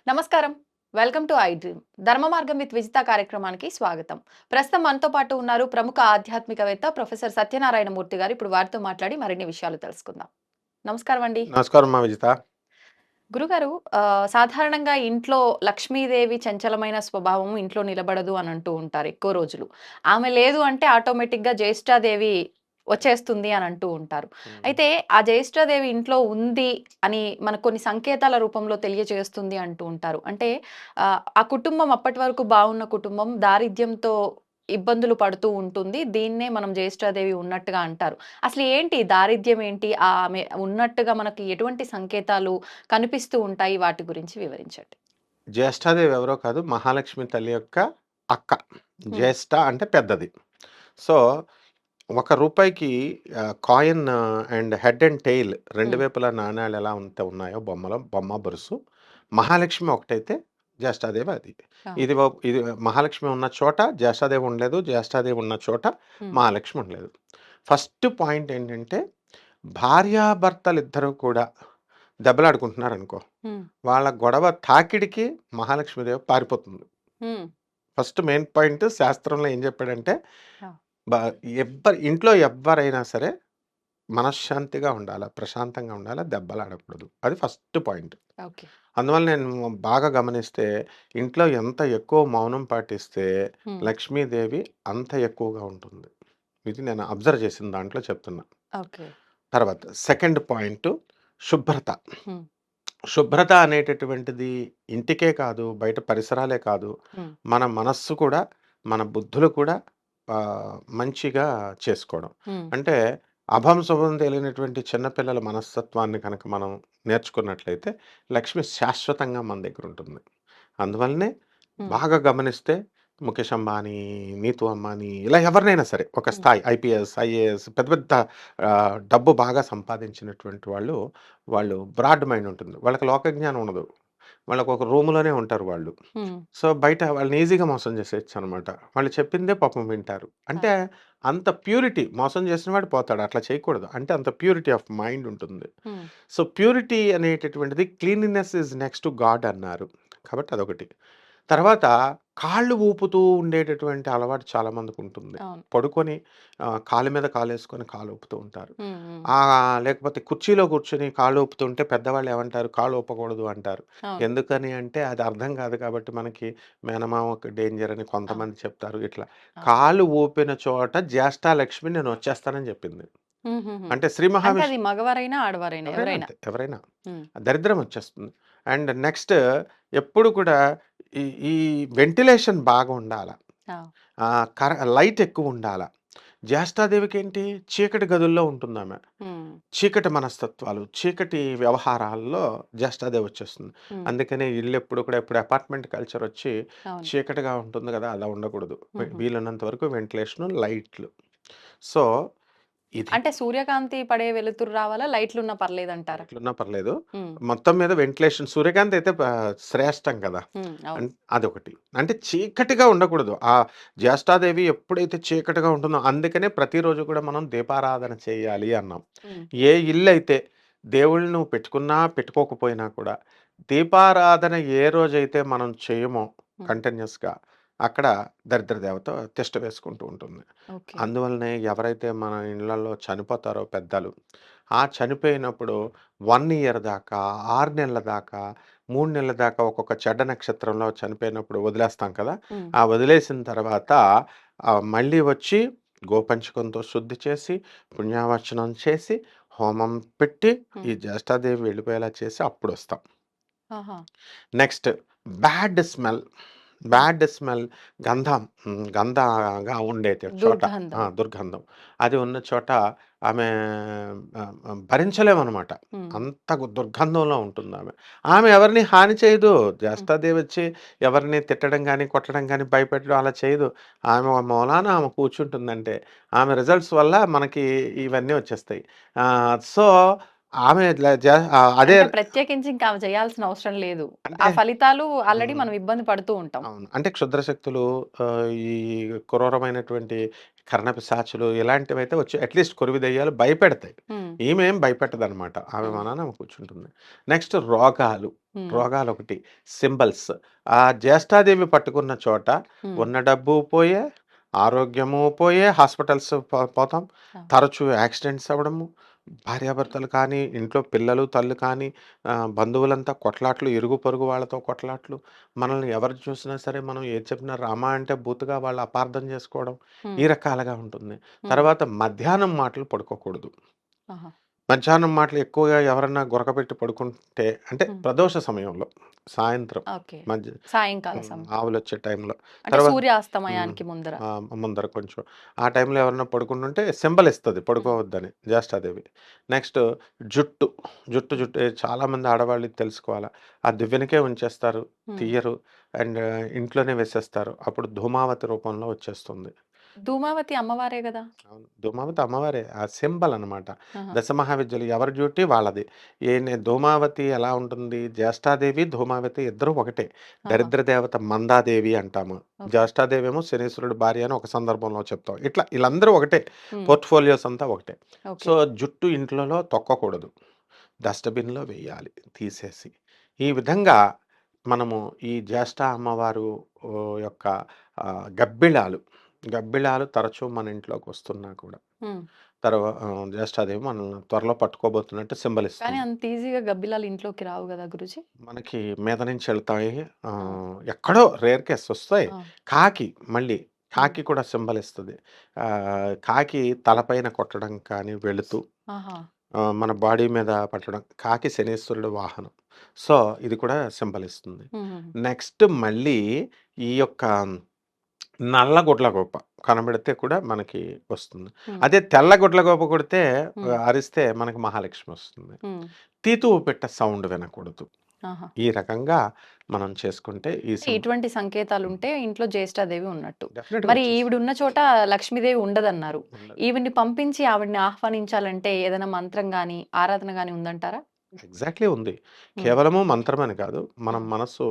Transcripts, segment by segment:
నమస్కారం. Welcome to I dream. ధర్మ మార్గం విత్ విజిత కార్యక్రమానికి స్వాగతం. ప్రస్తుతం మనతో పాటు ఉన్నారు ప్రముఖ ఆధ్యాత్మికవేత్త ప్రొఫెసర్ సత్యనారాయణ మూర్తి గారు. ఇప్పుడు వారితో మాట్లాడి మరిన్ని విషయాలు తెలుసుకుందాం. నమస్కారం అండి. నమస్కారం మా విజిత. గురుగారు, సాధారణంగా ఇంట్లో లక్ష్మీదేవి చంచలమైన స్వభావం ఇంట్లో నిలబడదు అని అంటూ ఉంటారు ఎక్కువ రోజులు. ఆమె లేదు అంటే ఆటోమేటిక్‌గా జ్యేష్ఠాదేవి వచ్చేస్తుంది అని అంటూ ఉంటారు. హ్మ్. అయితే ఆ జ్యేష్ఠాదేవి ఇంట్లో ఉంది అని మనకు కొన్ని సంకేతాల రూపంలో తెలియజేస్తుంది అంటూ ఉంటారు. అంటే ఆ కుటుంబం అప్పటి వరకు బావున్న కుటుంబం దారిద్ర్యంతో ఇబ్బందులు పడుతూ ఉంటుంది. దీన్నే మనం జ్యేష్ఠాదేవి ఉన్నట్టుగా అంటారు. అసలు ఏంటి దారిద్ర్యం ఏంటి? ఆమె ఉన్నట్టుగా మనకి ఎటువంటి సంకేతాలు కనిపిస్తూ ఉంటాయి? వాటి గురించి వివరించండి. జ్యేష్ఠాదేవి ఎవరో కాదు, మహాలక్ష్మి తల్లి యొక్క అక్క. హ్మ్. జ్యేష్ఠ అంటే పెద్దది. సో, రూ. 1కి coin and head and tail 2 హ్మ్. వైపులా నాణేలు ఎలా ఉన్నాయో బొమ్మ బొరుసు. మహాలక్ష్మి ఒకటైతే జ్యేష్ఠాదేవి అది. అవును. ఇది మహాలక్ష్మి ఉన్న చోట జ్యేష్ఠాదేవి ఉండలేదు. జ్యేష్ఠాదేవి ఉన్న చోట హ్మ్. మహాలక్ష్మి ఉండలేదు. ఫస్ట్ పాయింట్ ఏంటంటే, భార్యాభర్తలిద్దరూ కూడా దెబ్బలాడుకుంటున్నారనుకో, హ్మ్. వాళ్ళ గొడవ తాకిడికి మహాలక్ష్మీదేవి పారిపోతుంది. హ్మ్. ఫస్ట్ మెయిన్ పాయింట్ శాస్త్రంలో ఏం చెప్పాడంటే, ఆ! బ ఇంట్లో ఎవ్వరైనా సరే మనశ్శాంతిగా ఉండాల, ప్రశాంతంగా ఉండాల, దెబ్బలాడకూడదు. అది ఫస్ట్ పాయింట్. ఓకే. అందువల్ల నేను బాగా గమనిస్తే, ఇంట్లో ఎంత ఎక్కువ మౌనం పాటిస్తే హ్మ్. లక్ష్మీదేవి అంత ఎక్కువగా ఉంటుంది. ఇది నేను అబ్జర్వ్ చేసిన దాంట్లో చెప్తున్నా. ఓకే. తర్వాత సెకండ్ పాయింట్, శుభ్రత. హ్మ్. శుభ్రత అనేటటువంటిది ఇంటికే కాదు, బయట పరిసరాలే కాదు, హ్మ్. మన మనస్సు కూడా, మన బుద్ధులు కూడా మంచిగా చేసుకోవడం. హ్మ్. అంటే అభం శుభం తెలియనటువంటి చిన్న పిల్లల మనస్తత్వాన్ని కనుక మనం నేర్చుకున్నట్లయితే, లక్ష్మి శాశ్వతంగా మన దగ్గర ఉంటుంది. అందువల్లనే హ్మ్. బాగా గమనిస్తే ముఖేష్ అంబానీ, నీతూ అంబానీ ఇలా ఎవరినైనా సరే ఒక హ్మ్. స్థాయి ఐపీఎస్, ఐఏఎస్ పెద్ద పెద్ద డబ్బు బాగా సంపాదించినటువంటి వాళ్ళు, వాళ్ళు బ్రాడ్ మైండ్ ఉంటుంది. వాళ్ళకి లోక జ్ఞానం ఉండదు. వాళ్ళకి ఒక రూమ్‌లోనే ఉంటారు వాళ్ళు. హ్మ్. సో, బయట వాళ్ళని ఈజీగా మోసం చేసేయొచ్చనమాట. వాళ్ళు చెప్పిందే పాపం వింటారు. ఆ! అంటే అంత ప్యూరిటీ, మోసం చేసిన వాడు పోతాడు. అట్లా చేయకూడదు. అంటే అంత ప్యూరిటీ ఆఫ్ మైండ్ ఉంటుంది. హ్మ్. సో, ప్యూరిటీ అనేటటువంటిది cleanliness is next to God అన్నారు. కాబట్టి అదొకటి. తర్వాత కాళ్ళు ఊపుతూ ఉండేటటువంటి అలవాటు చాలామందికుంటుంది. అవును. పడుకొని కాలు మీద కాలేసుకొని కాలు ఊపుతూ ఉంటారు. హ్మ్. హ్మ్. లేకపోతే కుర్చీలో కూర్చొని కాళ్ళు ఊపుతుంటే పెద్దవాళ్ళు ఏమంటారు? కాళ్ళు ఊపకూడదు అంటారు. అవును. ఎందుకని అంటే అది అర్థం కాదు కాబట్టి మనకి మేనమామకి డేంజర్ అని అవును. కొంతమంది చెప్తారు ఇట్లా. అవును. కాళ్ళు ఊపిన చోట జ్యేష్ఠాలక్ష్మి నేనొచ్చేస్తానని చెప్పింది. హుహుహు. అంటే శ్రీ అంటే మహావిష్ అది మగవారైనా, ఆడవారైనా ఎవరైనా ఎవరైనా? అంతే. ఎవరైనా. హ్మ్. దరిద్రం వచ్చేస్తుంది. అండ్ నెక్స్ట్ ఎప్పుడు కూడా ఈ ఈ వెంటిలేషన్ బాగా ఉండాల. ఆ! లైట్ ఎక్కువుండాల. జ్యేష్ఠాదేవికేంటి చీకటి గదుల్లో ఉంటుందామె. హ్మ్. చీకటి మనస్తత్వాలు, చీకటి వ్యవహారాల్లో జ్యేష్ఠాదేవి వచ్చేస్తుంది. హ్మ్. అందుకనే ఇల్లెప్పుడు కూడా ఇప్పుడు అపార్ట్మెంట్ కల్చరొచ్చి అవును. చీకటిగా ఉంటుంది గదా! అలా ఉండకూడదు. హుహు. వీలున్నంత వరకు వెంటిలేషను, లైట్లు. సో, ఇది. అంటే సూర్యకాంతి పడే వెలుతురు రావాలా? లైట్లున్నా పర్లేదంటారా? లైట్లున్నా పర్లేదు. హ్మ్. మొత్తం మీద వెంటిలేషన్ సూర్యకాంతి అయితే శ్రేష్టం కదా! హ్మ్. అవును. అదొకటి. అంటే చీకటిగా ఉండకూడదు. జ్యేష్ఠాదేవి ఎప్పుడైతే చీకటిగా ఉంటుందో అందుకనే ప్రతిరోజు కూడా మనం దీపారాధన చేయాలి అన్నాం. హ్మ్. ఏ ఇల్లైతే దేవుళ్ళని నువ్వు పెట్టుకున్నా, పెట్టుకోకపోయినా కూడా దీపారాధన ఏ రోజైతే మనం చేయమో హ్మ్. కంటిన్యూయస్‌గా అక్కడ దరిద్ర దేవత తిష్ట వేసుకుంటూ ఉంటుంది. ఓకే. అందువల్లనే ఎవరైతే మన ఇళ్ళల్లో చనిపోతారో పెద్దలు, ఆ చనిపోయినప్పుడు 1 ఇయర్ దాకా, 6 నెలల దాకా, 3 నెలల దాకా ఒక్కొక్క చెడ్డ నక్షత్రంలో చనిపోయినప్పుడు వదిలేస్తాం కదా! హ్మ్. ఆ వదిలేసిన తర్వాత మళ్ళీ వచ్చి గోపంచకంతో శుద్ధి చేసి, పుణ్యావచనం చేసి, హోమం పెట్టి, ఈ హ్మ్. జ్యేష్ఠాదేవి వెళ్ళిపోయేలా చేసి అప్పుడొస్తాం. ఆహా! Next bad smell. హ్మ్. బ్యాడ్ స్మెల్ గంధగా ఉండేటి చోట దుర్గంధం. దుర్గంధం. అది ఉన్న చోట ఆమె భరించలేమనమాట. హ్మ్. అంత దుర్గంధంలో ఉంటుందామె. ఆమె ఎవరిని హాని చేయదు. హ్మ్. జ్యేష్ఠాదేవొచ్చి ఎవరిని తిట్టడం గానీ, కొట్టడం గానీ, భయపెట్టడం అలా చేయదు. ఆమె మూలాన ఆమె కూర్చుంటుందంటే, ఆమె రిజల్ట్స్ వల్ల మనకి ఇవన్నీ వచ్చేస్తాయి. సో, ఆమె అదే అంటే ప్రత్యేకించి ఇంకా ఆమె చేయాల్సిన అవసరం లేదు. ఆ అంటే ఫలితాలు ఆల్రెడీ హ్మ్. మనం ఇబ్బంది పడుతూ ఉంటాం. అవును. అంటే క్షుద్ర శక్తులు, ఈ క్రూరమైనటువంటి కర్ణపిశాచులు ఇలాంటివైతే వచ్చి అట్‌లీస్ట్ కొరివి దెయ్యాలు భయపెడతాయి. హ్మ్. ఈమె ఏం భయపెట్టదనమాట. ఆమె హ్మ్. మనాన ఆమె కూర్చుంటుంది. నెక్స్ట్ రోగాలు. హ్మ్. రోగాలొకటి, సింబల్స్. ఆ జ్యేష్ఠాదేవి పట్టుకున్న చోట హ్మ్. ఉన్న డబ్బు పోయే, ఆరోగ్యము పోయే, హాస్పిటల్స్ పోతాం. ఆ! తరచూ యాక్సిడెంట్స్ అవ్వడము, భార్యాభర్తలు కానీ, ఇంట్లో పిల్లలు, తల్లు కానీ, బంధువులంతా కొట్లాట్లు, ఇరుగు పొరుగు వాళ్ళతో కొట్లాట్లు. మనల్ని ఎవరు చూసినా సరే మనం ఏది చెప్పినా రామా అంటే బూతుగా వాళ్ళు అపార్థం చేసుకోవడం. హ్మ్. ఈ రకాలుగా ఉంటుంది. హ్మ్. తర్వాత మధ్యాహ్నం మాటలు పడుకోకూడదు. ఆహా! మధ్యాహ్నం మాటలు ఎక్కువగా ఎవరన్నా గురకపెట్టి పడుకుంటే అంటే హ్మ్. ప్రదోష సమయంలో, సాయంత్రం ఓకే. మధ్య సాయంకాల సమయం. ఆవులొచ్చే టైంలో. అంటే తర్వాత హ్మ్. సూర్యాస్తమయానికి ముందర. ముందర కొంచెం. ఆ టైంలో ఎవరన్నా పడుకుంటుంటే సింబల్ ఇస్తది హ్మ్. పడుకోవద్దని జ్యేష్ఠాదేవి. నెక్స్ట్ జుట్టు. హ్మ్. చాలామంది ఆడవాళ్ళు ఇది తెలుసుకోవాలా. ఆ దివ్వెనకే ఉంచేస్తారు. హ్మ్. తీయరు. అండ్ ఇంట్లోనే వేసేస్తారు. అప్పుడు ధూమావతి రూపంలో వచ్చేస్తుంది. ధూమావతి అమ్మవారే గదా! అవును. ధూమావతి అమ్మవారే. ఆ సింబల్ అనమాట. ఆహా! దశమహావిద్యలు ఎవరి డ్యూటీ వాళ్ళది. ధూమావతి ఎలా ఉంటుంది, జ్యేష్ఠాదేవి, ధూమావతి ఇద్దరూ ఒకటే. ఆహా! దరిద్ర దేవత మందాదేవి అంటాము. ఓకే. జ్యేష్ఠాదేవేమో శనీశ్వరుడి భార్య అని ఒక సందర్భంలో చెప్తాం. ఇట్లా ఈళ్ళందరూ ఒకటే. హ్మ్. పోర్ట్‌ఫోలియోస్ అంతా ఒకటే. ఓకే. సో, జుట్టు ఇంట్లలో తొక్కకూడదు. డస్ట్‌బిన్‌లో వెయ్యాలి తీసేసి. ఈ విధంగా మనము ఈ జ్యేష్ఠ అమ్మవారు యొక్క గబ్బిలాలు తరచూ మన ఇంట్లోకొస్తున్నా కూడా హ్మ్. జ్యేష్ఠాదేవి మనల్ని త్వరలో పట్టుకోబోతున్నట్టు సింబల్ కానీ ఇస్తుంది. అంత ఈజీగా గబ్బిలాలు ఇంట్లోకి రావు గదా గురూజీ? మనకి మీద నుంచి ఎళ్తాయి. ఆ! ఎక్కడో రేర్ కేస్ ఒస్తాయి. ఆ! కాకి మళ్ళీ హ్మ్. కాకి కూడా సింబల్ ఇస్తది. కాకి తలపైన కొట్టడం కానీ వెళుతూ ఆహా! మన బాడీ మీద పట్టడం. కాకి శనీశ్వరుడు వాహనం. సో, ఇది కూడా సింబల్ ఇస్తుంది. హుహుహు. నెక్స్ట్ మళ్ళీ ఈ యొక్క నల్ల గుడ్లగూబ కనబడితే కూడా మనకి వస్తుంది. హ్మ్. అదే తెల్ల గుడ్లగూబ కొడితే హ్మ్. అరిస్తే మనకి మహాలక్ష్మి వస్తుంది. హ్మ్. తీతువు పెట్ట సౌండ్ వినకూడదు. ఆహా! ఈ రకంగా మనం చేసుకుంటే ఈ అంటే ఇటువంటి సంకేతాలుంటే ఇంట్లో జ్యేష్ఠాదేవి ఉన్నట్టు. డెఫినిట్‌గా మరి వచ్చేస్తుంది. ఈవిడున్న చోట లక్ష్మీదేవి ఉండదన్నారు. ఉండదు. ఈవిడ్ని పంపించి ఆవిడని ఆహ్వానించాలంటే ఏదైనా మంత్రం గాని, ఆరాధన గాని ఉందంటారా? ఎగ్జాక్ట్‌లీ ఉంది. హ్మ్. కేవలము మంత్రమని కాదు. మనం హ్మ్. మనస్సు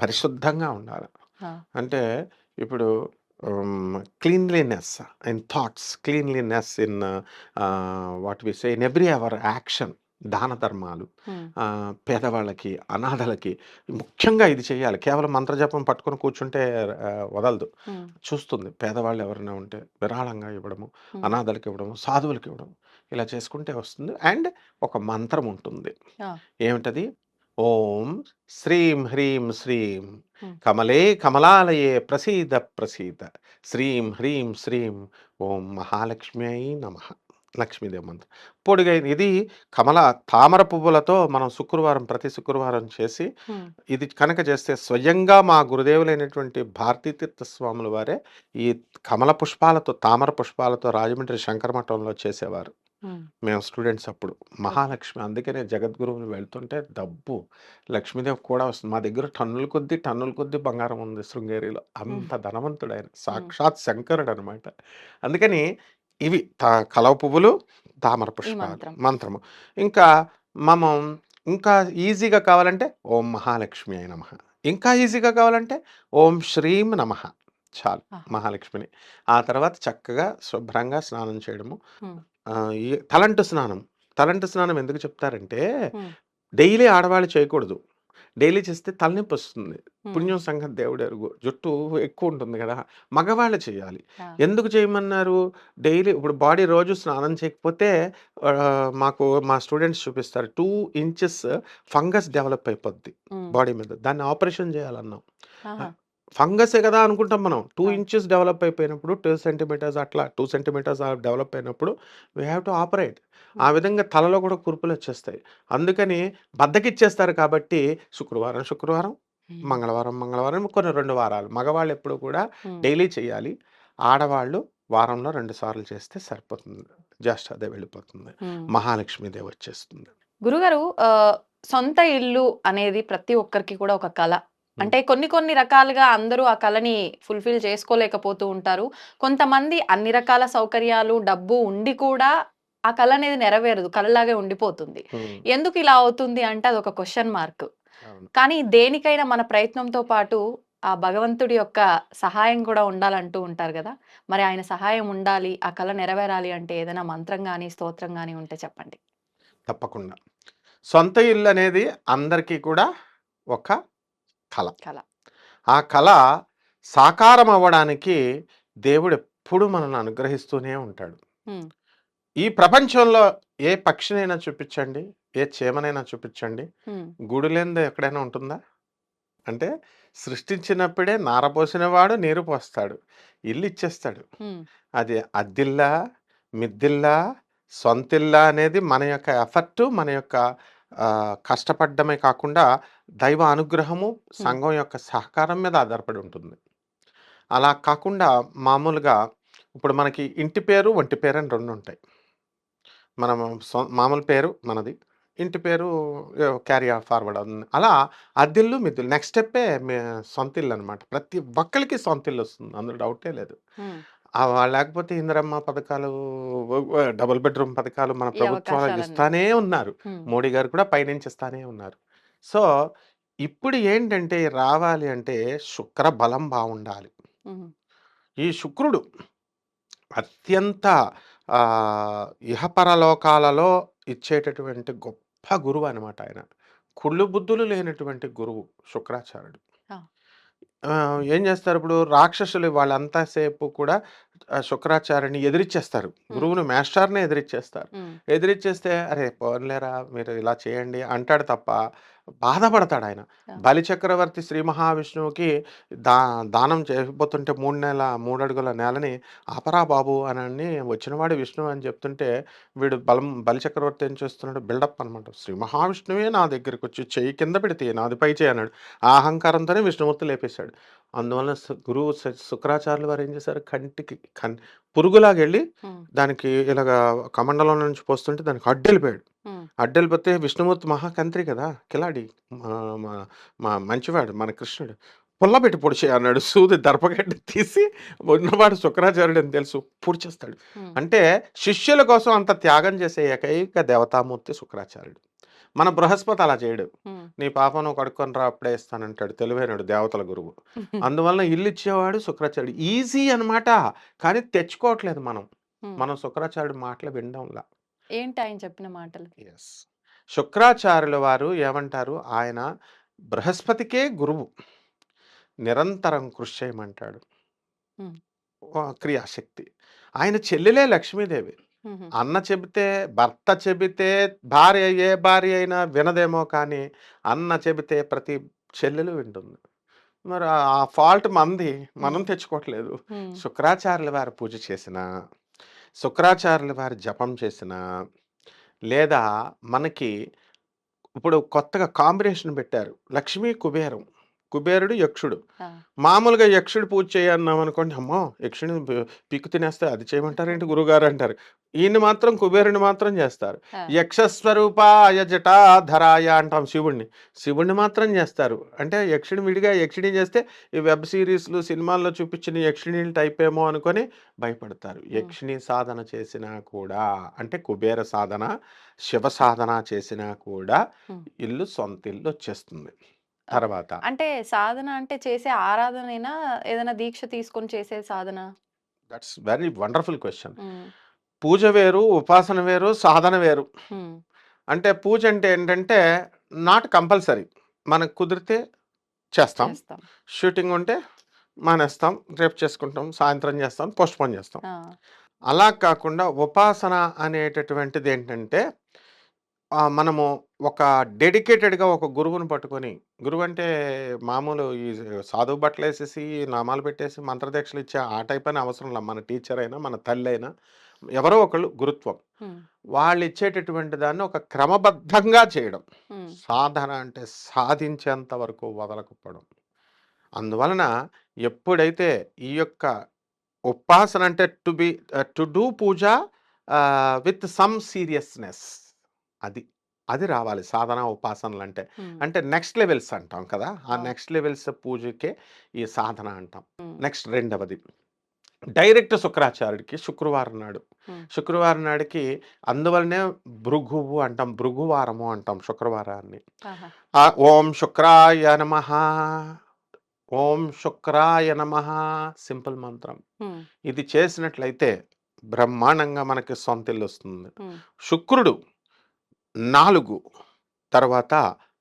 పరిశుద్ధంగా ఉండాలి. ఆ! అంటే ఇప్పుడు cleanliness in thoughts, cleanliness in what we say in every our action. దాన ధర్మాలు, హ్మ్. పేదవాళ్ళకి, అనాథలకి ముఖ్యంగా ఇది చేయాలి. కేవలం మంత్రజపం పట్టుకొని కూర్చుంటే వదలదు. హ్మ్. చూస్తుంది. పేదవాళ్ళు ఎవరైనా ఉంటే విరాళంగా ఇవ్వడము, హ్మ్. అనాథలకి ఇవ్వడము, సాధువులకి ఇవ్వడం. ఇలా చేసుకుంటే వస్తుంది. అండ్ ఒక మంత్రం ఉంటుంది. ఆ! ఏమిటది? ఓం శ్రీం హ్రీం శ్రీం హ్మ్. కమలే కమలాలయే ప్రసీద ప్రసీద శ్రీం హ్రీం శ్రీం ఓం మహాలక్ష్మ్యై నమః. లక్ష్మీదేవి మంత్రం. పొడుగైన ఇది తామర పువ్వులతో మనం ప్రతి శుక్రవారం చేసి హ్మ్. ఇది కనుక చేస్తే స్వయంగా మా గురుదేవులైనటువంటి భారతీతీర్థ స్వాముల వారే ఈ తామర పుష్పాలతో రాజమండ్రి శంకర మఠంలో చేసేవారు. హ్మ్. మేము స్టూడెంట్స్ అప్పుడు. ఓకే. మహాలక్ష్మి అందుకనే జగద్గురువులు వెళ్తుంటే డబ్బు, లక్ష్మీదేవి కూడా వస్తుంది. మా దగ్గర టన్నుల కొద్దీ, టన్నుల కొద్దీ బంగారం ఉంది శృంగేరిలో. హ్మ్. అంత ధనవంతుడాయన. హ్మ్. సాక్షాత్ శంకరుడనమాట. అందుకని ఇవి కలవ పువ్వులు, తామర ఈ పుష్పాలు, మంత్రం. మంత్రము. ఇంకా మనం ఇంకా ఈజీగా కావాలంటే ఓం మహాలక్ష్మ్యై నమః. ఇంకా ఈజీగా కావాలంటే ఓం శ్రీం నమః. చాలు ఆహా! మహాలక్ష్మిని. ఆ తర్వాత చక్కగా శుభ్రంగా స్నానం చేయడము. హ్మ్. ఈ తలంటు స్నానం. తలంటు స్నానం ఎందుకు చెప్తారంటే, హ్మ్. డైలీ ఆడవాళ్ళు చేయకూడదు. డైలీ చేస్తే తలనొప్పొస్తుంది. హ్మ్. పుణ్యం సంగతి దేవుడెరుగు. జుట్టు ఎక్కువుంటుంది గదా! మగవాళ్ళు చేయాలి. ఆ! ఎందుకు చేయమన్నారు? డైలీ ఇప్పుడు బాడీ రోజు స్నానం చేయకపోతే మా స్టూడెంట్స్ చూపిస్తారు. 2 ఇంచెస్ ఫంగస్ డెవలప్ అయిపోద్ది హ్మ్. బాడీ మీద. దాన్ని ఆపరేషన్ చేయాలన్నాం. ఆహా! ఆహ్, ఫంగసే గదా అనుకుంటాం మనం. 2 ఆ! ఇంచెస్ డెవలప్ అయిపోయినప్పుడు 2 సెంటీమీటర్స్ అట్లా 2 సెంటీమీటర్స్ డెవలప్ అయినప్పుడు వి హావ్ టు ఆపరేట్. ఆ హ్మ్. విధంగా తలలో కూడా కురుపులొచ్చేస్తాయి. అందుకని బద్ధకిచ్చేస్తారు కాబట్టి శుక్రవారం, హ్మ్. మంగళవారం కొన్ని 2 వారాలు. మగవాళ్ళెప్పుడు కూడా హ్మ్. డైలీ చేయాలి. ఆడవాళ్ళు వారంలో 2 సార్లు చేస్తే సరిపోతుంది. జ్యేష్ఠాదేవి వెళ్ళిపోతుంది. హ్మ్. మహాలక్ష్మీదేవి వచ్చేస్తుంది. గురుగారు సొంత ఇల్లు అనేది ప్రతి ఒక్కరికి కూడా ఒక కల. హ్మ్. అంటే కొన్ని కొన్ని రకాలుగా అందరూ ఆ కలని ఫుల్‌ఫిల్ చేసుకోలేకపోతూ ఉంటారు. కొంతమంది అన్ని రకాల సౌకర్యాలు, డబ్బు ఉండి కూడా ఆ కల అనేది నెరవేరదు. కలలాగే ఉండిపోతుంది. హ్మ్. ఎందుకు ఇలా అవుతుంది అంటే అదొక క్వెషన్ మార్క్. అవును. కానీ దేనికైనా మన ప్రయత్నంతో పాటు ఆ భగవంతుడి యొక్క సహాయం కూడా ఉండాలంటూ ఉంటారు గదా! మరి ఆయన సహాయం ఉండాలి, ఆ కల నెరవేరాలి అంటే ఏదైనా మంత్రం గాని, స్తోత్రం గాని ఉంటే చెప్పండి? తప్పకుండా. సొంత ఇల్లు అనేది అందరికీ కూడా ఒక కల. కళ. ఆ కళ సాకారం అవ్వడానికి దేవుడు ఎప్పుడు మనల్ని అనుగ్రహిస్తూనే ఉంటాడు. హ్మ్. ఈ ప్రపంచంలో ఏ పక్షినైనా చూపించండి, ఏ చీమనైనా చూపించండి, హ్మ్. గూడు లేనిదే ఎక్కడైనా ఉంటుందా? అంటే సృష్టించినప్పుడే నారపోసినవాడు నీరు పోస్తాడు. ఇల్లు ఇచ్చేస్తాడు. హ్మ్. అది అద్దిల్లా, మిద్దిల్లా, సొంతిల్లా అనేది మన యొక్క ఎఫర్టు, మన యొక్క కష్టపడ్డమే కాకుండా దైవ అనుగ్రహము, హ్మ్. సంఘం యొక్క సహకారం మీద ఆధారపడి ఉంటుంది. అలా కాకుండా మామూలుగా ఇప్పుడు మనకి ఇంటి పేరు, ఒంటి పేరు అని 2 ఉంటాయి. మనము మామూలు పేరు మనది. ఇంటి పేరు క్యారీ ఫార్వర్డ్ అవుతుంది. అలా అద్దిల్లు, మిద్దిల్లు నెక్స్ట్ స్టెప్పే సొంతిల్లనమాట. ప్రతి ఒక్కళ్ళకి సొంతిల్లొస్తుంది. అందులో డౌటే లేదు. హ్మ్. లేకపోతే ఇందిరమ్మ పథకాలు, డబుల్ బెడ్‌రూమ్ పథకాలు మన ఈ ప్రభుత్వాలు అవకాశాలన్నీ. ఇస్తానే ఉన్నారు. హ్మ్. మోడీ గారు కూడా పైనుంచి ఇస్తానే ఉన్నారు. సో, ఇప్పుడు ఏంటంటే రావాలి అంటే శుక్ర బలం బావుండాలి. హ్మ్. ఈ శుక్రుడు అత్యంత ఇహపరలోకాలలో ఇచ్చేటటువంటి గొప్ప గురువనమాట ఆయన. కుళ్ళు బుద్ధులు లేనటువంటి గురువు శుక్రాచార్యుడు. ఆ! ఏం జేస్తారిప్పుడు రాక్షసులు వాళ్ళంతా సేపు కూడా శుక్రాచార్యుడిని ఎదిరిచ్చేస్తారు. హ్మ్. గురువుని మాస్టర్‌నే ఎదిరిచ్చేస్తారు. హ్మ్. ఎదిరిచ్చేస్తే "అరే! పోనీలేరా మీరు ఇలా చేయండి" అంటాడు తప్ప బాధపడతాడాయన. ఆ! బలిచక్రవర్తి శ్రీ మహావిష్ణువుకి దా దానం చేయబోతుంటే 3 అడుగుల నేలని "ఆపరా బాబు" అనని వచ్చినవాడు విష్ణువు అని చెప్తుంటే వీడు బలిచక్రవర్తి ఏం చేస్తున్నాడు బిల్డప్ అనమాట. శ్రీ మహావిష్ణువే నా దగ్గరికొచ్చి చెయ్యి కింద పెడితే నాది పై చెయ్యి అన్నాడు. ఆ అహంకారంతోనే విష్ణుమూర్తి లేపేశాడు. అందువలన గురువు శుక్రాచార్యులు వారు ఏం చేశారు కంటికి పురుగులాగెళ్ళి హ్మ్. దానికి ఇలాగా కమండలం నుంచి పోస్తుంటే దానికి అడ్డెళ్ళిపోయాడు. హ్మ్. అడ్డెళ్ళిపోతే విష్ణుమూర్తి మహాకంత్రి కదా! కిలాడి. మా మా మా మంచివాడు మన కృష్ణుడు. పుల్లబెట్టి పొడిచేయి అన్నాడు. సూది దర్పగడ్డ తీసి ఉన్నవాడు శుక్రాచార్యుడని తెలుసు పొడిచేస్తాడు. హ్మ్. అంటే శిష్యుల కోసం అంత త్యాగం చేసే ఏకైక దేవతామూర్తి శుక్రాచార్యుడు. మన బృహస్పతి అలా చేయడు. హ్మ్. నీ పాపం నువ్వు కడుక్కొని రా అప్పుడే ఇస్తానంటాడు. తెలివైనోడు దేవతల గురువు. అందువలన ఇల్లిచ్చేవాడు శుక్రాచార్యుడు. ఈజీ అనమాట. కానీ తెచ్చుకోవట్లేదు మనం. హ్మ్. మనం శుక్రాచార్యుడి మాటలు వినడంలా. ఏంటి ఆయన చెప్పిన మాటలు? యెస్. శుక్రాచార్యుల వారు ఏమంటారు? ఆయన బృహస్పతికే గురువు. నిరంతరం కృషి చేయమంటాడు. హ్మ్. క్రియాశక్తి. ఆయన చెల్లెలే లక్ష్మీదేవి. హుహు. అన్న చెబితే, భర్త చెబితే భార్య ఏ భార్య అయినా వినదేమో కానీ, అన్న చెబితే ప్రతి చెల్లెలు వింటుంది. మరి ఆ ఫాల్ట్ మనది. హ్మ్. మనం తెచ్చుకోవట్లేదు. హ్మ్. శుక్రాచార్యుల వారి పూజ చేసినా, శుక్రాచార్యుల వారి జపం చేసినా, లేదా మనకి ఇప్పుడు కొత్తగా కాంబినేషన్ పెట్టారు. లక్ష్మి, కుబేరం. కుబేరుడు, యక్షుడు. ఆ! మామూలుగా యక్షుడి పూజ చేయన్నామనుకోండి, అమ్మో! యక్షుడిని పీక్కు తినేస్తే అది చేయమంటారేంటి గురువుగారు అంటారు. ఈయన్ని మాత్రం కుబేరుడిని మాత్రం చేస్తారు. ఆ! యక్షస్వరూపాయ జటాధరాయ అంటాం శివుడిని. శివుడిని మాత్రం చేస్తారు. అంటే యక్షుడిని విడిగా యక్షిణి చేస్తే ఈ వెబ్ సీరీస్‌లు, సినిమాల్లో చూపించిన యక్షిణీల టైప్ ఏమో అనుకోని భయపడతారు. హ్మ్. యక్షిణి సాధన చేసినా కూడా అంటే కుబేర సాధన, శివ సాధన చేసినా కూడా హ్మ్. ఇల్లు సొంతిల్లొచ్చేస్తుంది. ఓకే. తర్వాత అంటే సాధన అంటే చేసే ఆరాధనేనా? ఏదైనా దీక్ష తీసుకొని చేసే సాధనా? That's very wonderful question. Hmm. పూజ వేరు, ఉపాసన వేరు, సాధన వేరు. హ్మ్. అంటే పూజ అంటే ఏంటంటే నాట్ కంపల్సరీ. మనకు కుదిరితే చేస్తాం. చేస్తాం. షూటింగ్ ఉంటే మానేస్తాం. రేపు చేసుకుంటాం. సాయంత్రం చేస్తాం. పోస్ట్‌పోన్ చేస్తాం. ఆ! అలా కాకుండా ఉపాసన అనేటటువంటిదేంటంటే మనము ఒక డెడికేటెడ్‌గా ఒక గురువుని పట్టుకొని గురువంటే మామూలు ఈ సాధువు బట్టలేసేసి, నామాలు పెట్టేసి మంత్రదీక్షలిచ్చే ఆ టైప్ అని అవసరంలా. మన టీచరైనా, మన తల్లైనా ఎవరో ఒకళ్ళు గురుత్వం. హ్మ్. వాళ్ళిచ్చేటటువంటి దాన్ని ఒక క్రమబద్ధంగా చేయడం. హ్మ్. సాధన అంటే సాధించేంత వరకు వదలకపోవడం. అందువలన ఎప్పుడైతే ఈ యొక్క ఉపాసన అంటే to do puja with some seriousness అది. అది రావాలి సాధన, ఉపాసనలంటే. హ్మ్. అంటే నెక్స్ట్ లెవెల్స్ అంటాం కదా! ఆ అవును. నెక్స్ట్ లెవెల్స్ పూజకే ఈ సాధన అంటాం. హ్మ్. నెక్స్ట్ రెండవది డైరెక్ట్ శుక్రాచార్యుడికి శుక్రవారం నాడు. హ్మ్. శుక్రవారం నాడికి అందువలనే భృగువు అంటాం. భృగువారము అంటాం శుక్రవారాన్ని. ఆహా! ఓం శుక్రాయ నమః, ఓం శుక్రాయ నమః సింపుల్ మంత్రం. హ్మ్. ఇది చేసినట్లయితే బ్రహ్మాండంగా మనకి సొంతిల్లొస్తుంది. హ్మ్. శుక్రుడు 4 తర్వాత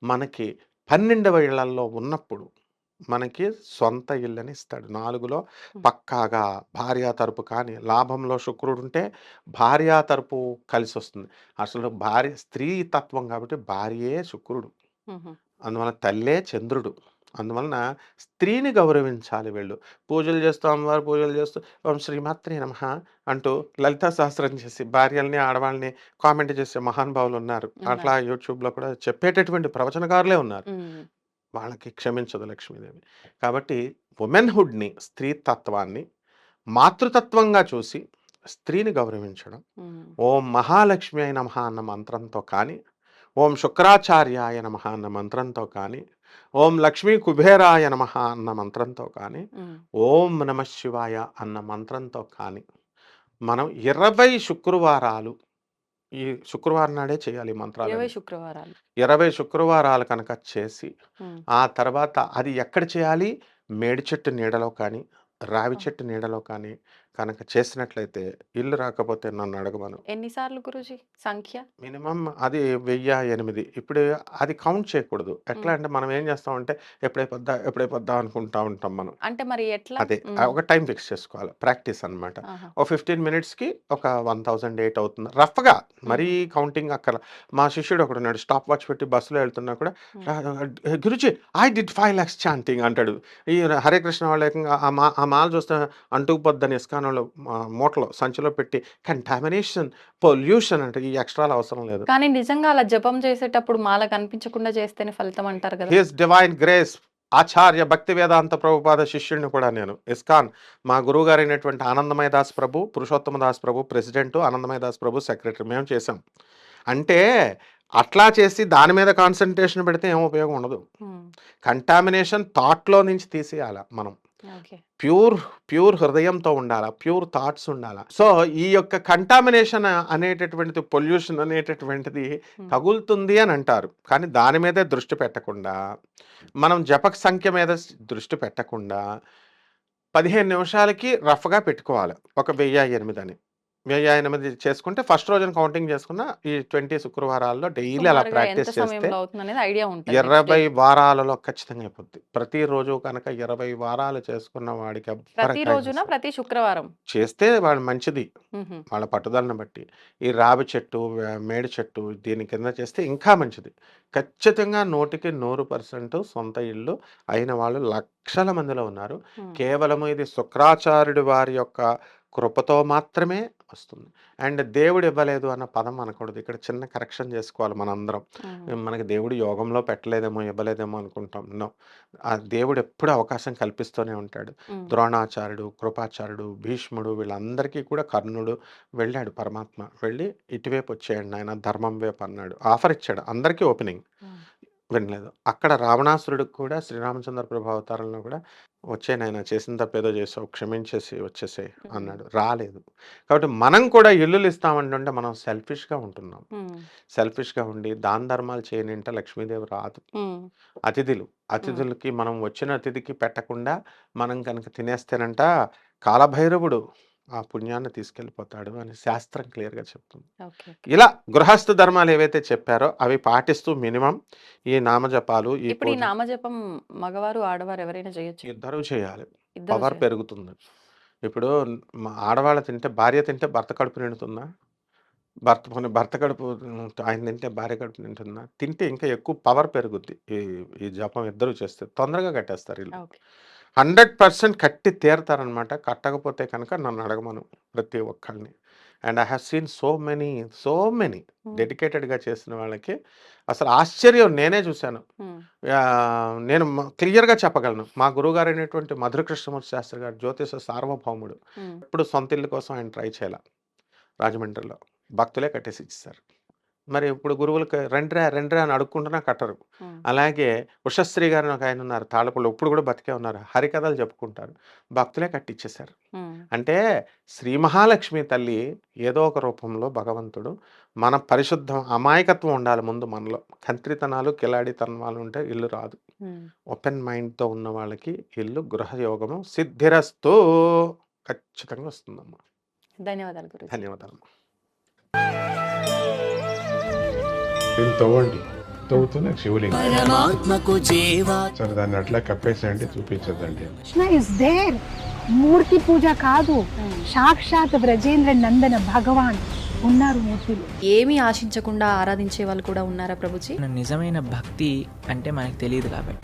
మనకి 12వ ఇళ్లల్లో ఉన్నప్పుడు మనకి సొంత ఇల్లని ఇస్తాడు. 4లో హ్మ్. పక్కాగా భార్య తరపు కానీ, లాభంలో శుక్రుడుంటే భార్య తరపు కలిసొస్తుంది. అసలు స్త్రీ తత్వం కాబట్టి భార్యే శుక్రుడు. హుహు. అందువలన తల్లే చంద్రుడు. అందువలన స్త్రీని గౌరవించాలి వీళ్ళు. పూజలు చేస్తూ అమ్మవారు పూజలు చేస్తూ ఓం శ్రీమాత్రే నమః అంటూ లలితా సహస్రం చేసి భార్యల్ని, ఆడవాళ్ళని కామెంట్ చేసే మహానుభావులున్నారు. అట్లా ఉన్నారు. యూట్యూబ్‌లో కూడా చెప్పేటటువంటి ప్రవచనకారులే ఉన్నారు. హ్మ్. వాళ్ళకి క్షమించదు లక్ష్మీదేవి. కాబట్టి వుమెన్‌హుడ్‌ని, స్త్రీ తత్వాన్ని మాతృతత్వంగా చూసి స్త్రీని గౌరవించడం. హ్మ్. ఓం మహాలక్ష్మ్యై నమః అన్న మంత్రంతో కానీ, ఓం శుక్రాచార్యాయ నమః అన్న మంత్రంతో కానీ, ఓం లక్ష్మీ కుబేరాయ నమః అన్న మంత్రంతో కానీ, హ్మ్. ఓం నమః శివాయ అన్న మంత్రంతో కానీ, మనం 20 శుక్రవారాలు ఈ శుక్రవారం నాడే చేయాలి ఈ 20 మంత్రాలన్నీ. శుక్రవారాలు. 20 శుక్రవారాలు కనుక చేసి, హ్మ్. ఆ తర్వాత అది ఎక్కడ చేయాలి? మేడి చెట్టు నీడలో కానీ, రావి ఆ! చెట్టు నీడలో కానీ కనుక చేసినట్లయితే ఇల్లు రాకపోతే నన్నడగమను. ఎన్ని సార్లు గురూజీ సంఖ్య? మినిమమ్ అది 1008. ఇప్పుడు అది కౌంట్ చేయకూడదు. ఎట్లా హ్మ్. అంటే మనం ఏం చేస్తామంటే ఎప్పుడైపోద్దా, ఎప్పుడైపోద్దా అనుకుంటా ఉంటాం మనం. అంటే మరి ఎట్లా? అదే. హ్మ్. ఒక టైమ్ ఫిక్స్ చేసుకోవాలి. ప్రాక్టీస్ అనమాట. ఆహా! ఓ 15 మినిట్స్‌కి ఒక 1008 అవుతుంది. రఫ్‌గా మరీ హుహు. కౌంటింగ్ మా శిష్యుడు ఒకడున్నాడు. స్టాప్ వాచ్ పెట్టి బస్సులో వెళ్తున్నా కూడా హ్మ్. Guruji I did 5 lakhs chanting అంటాడు. ఈ హరే కృష్ణ వాళ్ళు ఏకంగా ఆ మాల చూస్తే అంటుకుపోద్దని ఇస్కానోళ్ళు మూటలో సంచిలో పెట్టి కంటామినేషన్, పొల్యూషన్ అంటే ఈ ఎక్స్‌ట్రాలు అవసరం లేదు. కానీ నిజంగా అలా జపం చేసేటప్పుడు మాల కనిపించకుండా చేస్తేనే ఫలితం అంటారు గదా! హిస్ డివైన్ గ్రేస్ ఆచార్య భక్తి వేదాంత ప్రభుపాద శిష్యుడిని కూడా నేను. ఇస్కాన్ మా గురువుగారైనటువంటి ఆనందమయ దాస్ ప్రభు, పురుషోత్తమ దాస్ ప్రభు ప్రెసిడెంటు, ఆనందమయ దాస్ ప్రభు సెక్రటరీ మేము చేసాం. అంటే అట్లా చేసి దాని మీద కాన్సంట్రేషన్ పెడితే ఏం ఉపయోగం ఉండదు. హ్మ్. కంటామినేషన్ థాట్‌లో నుంచి తీసేయాల మనం. ఓకే. ప్యూర్, ప్యూర్ హృదయంతో ఉండాల. ప్యూర్ థాట్స్ ఉండాల. సో, ఈ యొక్క కంటామినేషన్ అనేటటువంటిది, పొల్యూషన్ అనేటటువంటిది హ్మ్. తగులుతుంది అని అంటారు. కానీ దాని మీదే దృష్టి పెట్టకుండా, మనం జప సంఖ్య మీద దృష్టి పెట్టకుండా 15 నిమిషాలకి రఫ్‌గా పెట్టుకోవాలి. ఒక 1008 అని. 1008 చేసుకుంటే ఫస్ట్ రోజున కౌంటింగ్ చేసుకున్న ఈ 20 శుక్రవారాల్లో డైలీ అలా సుమారుగా ఎంత ప్రాక్టీస్ చేస్తే సమయంలో అవుతుందనేది ఐడియా ఉంటది నెక్స్ట్ 20 డేకి. వారాలలో ఖచ్చితంగా అయిపోద్ది. ప్రతిరోజు కనుక 20 వారాలు చేసుకున్న వాడికి ప్రతి ఎవ్వరికైనా రోజున, సరే ప్రతి శుక్రవారం. చేస్తే వాడు మంచిది. హుహు. వాళ్ళ పట్టుదలను బట్టి. ఈ రావి చెట్టు, మేడి చెట్టు దీని కింద చేస్తే ఇంకా మంచిది. ఖచ్చితంగా 100% సొంత ఇల్లు అయిన వాళ్ళు లక్షల మందిలో ఉన్నారు. హ్మ్. కేవలము ఇది శుక్రాచార్యుడి వారి యొక్క కృపతో మాత్రమే వస్తుంది. అండ్ దేవుడు ఇవ్వలేదు అన్న పదం అనకూడదు. ఇక్కడ చిన్న కరెక్షన్ చేసుకోవాలి మనందరం. హ్మ్. మనకి దేవుడు యోగంలో పెట్టలేదేమో, ఇవ్వలేదేమో అనుకుంటాం. నో. ఆ దేవుడు ఎప్పుడు అవకాశం కల్పిస్తూనే ఉంటాడు. హ్మ్. ద్రోణాచార్యుడు, కృపాచార్యుడు, భీష్ముడు వీళ్ళందరికీ కూడా కర్ణుడు వెళ్ళాడు పరమాత్మ. వెళ్ళి ఇటువైపు వచ్చేయండి నాయన ధర్మం వైపు అన్నాడు. ఆఫర్ ఇచ్చాడు. అందరికీ ఓపెనింగ్. హ్మ్. వినలేదు. అక్కడ రావణాసురుడికి కూడా శ్రీరామచంద్ర ప్రభు అవతారంలో కూడా "వచ్చేయి నాయన చేసిన తప్పేదో చేసావు క్షమించేసి వచ్చేసేయి" హ్మ్. అన్నాడు. రాలేదు. కాబట్టి మనం కూడా ఇల్లులు ఇస్తామంటుంటే మనం సెల్ఫిష్‌గా ఉంటున్నాం. హ్మ్. సెల్ఫిష్‌గా ఉండి దాన ధర్మాలు చేయనింట లక్ష్మీదేవి రాదు. హ్మ్. అతిథులు. హ్మ్. అతిథులకి మనం వచ్చిన అతిథికి పెట్టకుండా మనం గనక తినేస్తేనంట కాలభైరవుడు ఆ పుణ్యాన్ని తీసుకెళ్ళిపోతాడు అని శాస్త్రం క్లియర్‌గా చెప్తుంది. ఓకే. ఓకే. ఇలా గృహస్థ ధర్మాలు ఏవైతే చెప్పారో అవి పాటిస్తూ మినిమమ్ ఈ నామజపాలు, ఈ ఇప్పుడు ఈ పూజ నామజపం మగవారు, ఆడవారు ఎవరైనా చేయొచ్చా? ఇద్దరూ చేయాలి. ఇద్దరూ పవర్ చేయాలి. పెరుగుతుంది. ఇప్పుడు ఆడవాళ్ళు తింటే భార్య తింటే భర్త కడుపు నిండుతుందా? భర్త కడుపు ఆయన తింటే భార్య కడుపు నిండుతుందా? తింటే ఇంకా ఎక్కువ పవర్ పెరుగుద్ది. ఈ ఈ జపం ఇద్దరు చేస్తే. తొందరగా కట్టేస్తారు ఈళ్ళు. ఓకే. 100% కట్టి తీరతారనమాట. కట్టకపోతే కనుక నన్ను అడగమను ప్రతి ఒక్కళ్ళని. And I have seen so many hmm. డెడికేటెడ్‌గా చేసిన వాళ్ళకి అసలు ఆశ్చర్యం నేనే చూసాను. హ్మ్. నేను క్లియర్‌గా చెప్పగలను. మా గురువుగారైనటువంటి మధుర కృష్ణమూర్తి శాస్త్రి గారు జ్యోతిష సార్వభౌముడు. హ్మ్. ఎప్పుడు సొంత ఇల్లు కోసం ఆయన ట్రై చేయల. రాజమండ్రిలో. భక్తులే కట్టేసి ఇచ్చేసారు. మరి ఇప్పుడు గురువులకి రండిరా, రండిరా అని అడుక్కుంటున్నా కట్టరు. హ్మ్. అలాగే ఉషశ్రీ గారని ఒకాయనున్నారు. తాళ్ళపూడిలో ఇప్పుడు కూడా బతికే ఉన్నారు. హరికథలు చెప్పుకుంటారు. భక్తులే కట్టిచ్చేశారు. హ్మ్. అంటే శ్రీ మహాలక్ష్మి తల్లి ఏదో ఒక రూపంలో భగవంతుడు మన పరిశుద్ధం అమాయకత్వం ఉండాలి ముందు మనలో. కంత్రితనాలు, కిలాడితనాలు ఉంటే ఇల్లు రాదు. హ్మ్. ఓపెన్ మైండ్‌తో ఉన్న వాళ్ళకి ఇల్లు గృహయోగము సిద్ధిరస్తు ఖచ్చితంగా వస్తుందమ్మా. ధన్యవాదాలు గురూజీ. ధన్యవాదాలు. దీన్ని తవ్వండి. తవ్వుతున్న శివలింగం. పరమాత్మకు జీవా సరే దాన్ని అట్లా కప్పేసేయండి, చూపించదండి. Krishna is there. మూర్తి పూజ కాదు, సాక్షాత్ బ్రజేంద్ర నందన భగవాన్ ఉన్నారు మూర్తిలో. ఏమీ ఆశించకుండా ఆరాధించే వాళ్ళు కూడా ఉన్నారా ప్రభుజీ? నిజమైన భక్తి అంటే మనకు తెలియదు కాబట్టి